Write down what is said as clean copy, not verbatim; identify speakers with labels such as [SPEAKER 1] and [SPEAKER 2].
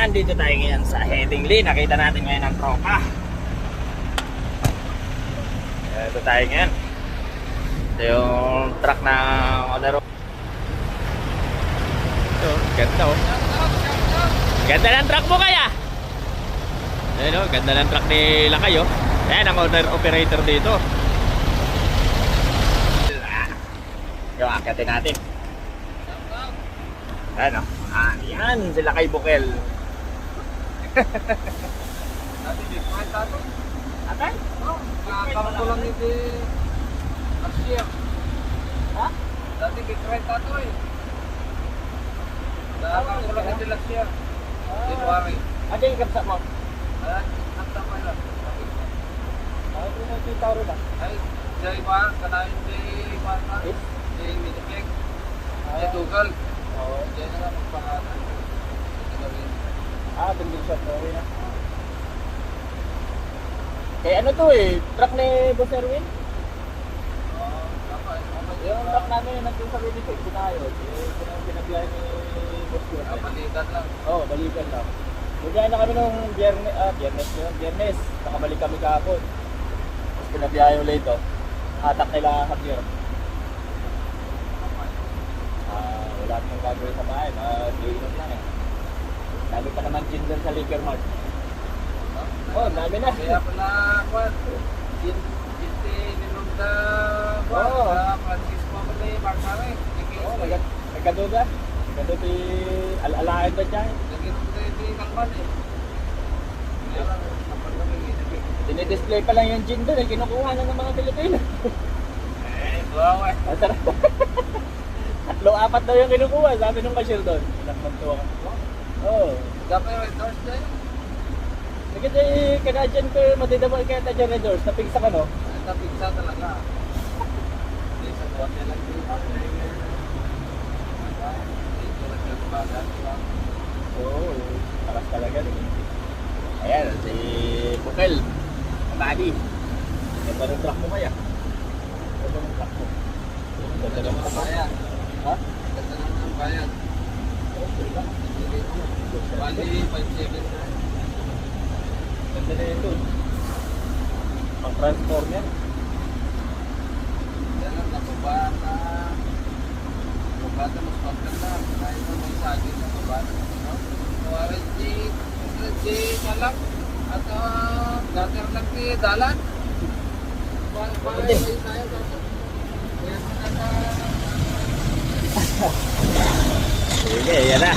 [SPEAKER 1] Nandito tayo ngayon sa Headingley. Nakita natin ngayon ang tropa. Ito tayo ngayon. Ito yung truck ng Onero. Ito, ganda oh. Ganda ng truck mo kaya. Ayun oh, ganda ng truck ni Lakay oh. Ayan ang owner operator dito. Yung akitin natin. Ayan oh. Ayan sila kay Bukel. Atay?
[SPEAKER 2] Oo, nakakaroon ko lang ito last year.
[SPEAKER 1] Ha?
[SPEAKER 2] Dati kikret ato eh. Nakakaroon ko lang ito last year. January.
[SPEAKER 1] Ano yung kapsa mo?
[SPEAKER 2] Nagtapay lang.
[SPEAKER 1] Ano yung nakita rin ah?
[SPEAKER 2] Ay, siya iba, kanahin si Marta, si Minipek, si Tugal.
[SPEAKER 1] Oo.
[SPEAKER 2] Diyan na lang magpangalan. Ito gawin.
[SPEAKER 1] Tingin siya to rin ah. Eh ano to eh? Truck ni Boss Erwin? Yung truck namin nandun sa Winnipeg, pinayos. Pinabiyahe ni Boss Erwin.
[SPEAKER 2] Balikan lang.
[SPEAKER 1] Oo, balikan lang. Bigyan na kami nung Biyernes. Nakabalik kami kahapon. Tapos pinabiyahe ulit ito. Hatak nila Javier. Wala nang gagawin sa bahay. Mag-iinom lang eh. Dami pa naman gin doon sa Liquor Mart. Oh, dami na.
[SPEAKER 2] Kaya pala, Juan, Jinti Nilunda,
[SPEAKER 1] Oo.
[SPEAKER 2] sa Francisco pala yung Marsare.
[SPEAKER 1] Oo, nagkaduda. Nagkaduda alalaan ba dyan?
[SPEAKER 2] Nagkita yung Kalman eh. Kaya lang, kapag kami
[SPEAKER 1] Dinidisplay pa lang yung gin doon eh. Kinukuha na ng mga Pilipino.
[SPEAKER 2] wow eh.
[SPEAKER 1] Masarap. 3-4 daw yung kinukuha. Sabi nung cashier doon. Nagmantuwa ka. Oo.
[SPEAKER 2] Dapat yung Red Doors dyan.
[SPEAKER 1] Kasi Canadian ko matidamay kaya tayo Red Doors. Napigsa ka no?
[SPEAKER 2] Napigsa talaga. Hindi sa buwan niya lang dito. Dito lang yung bagat.
[SPEAKER 1] Oo. Takas talaga. Ayan, si Bukel. Kabady. Ganda ng truck mo kaya. Ganda ng truck mo. Ganda ng truck mo.
[SPEAKER 2] Bayan.
[SPEAKER 1] Ha?
[SPEAKER 2] Ganda naman ang bayan.
[SPEAKER 1] Okay lang.
[SPEAKER 2] Bali, 5-7.
[SPEAKER 1] Ganda na ito. Pang-transformer.
[SPEAKER 2] Yan lang, nakabata. Nakabata, mas maganda. Kahit na may saging, nakabata. RNG na lang. At gater lang ni Dalan. Para may sayo dito. Kaya
[SPEAKER 1] Sige, yan na.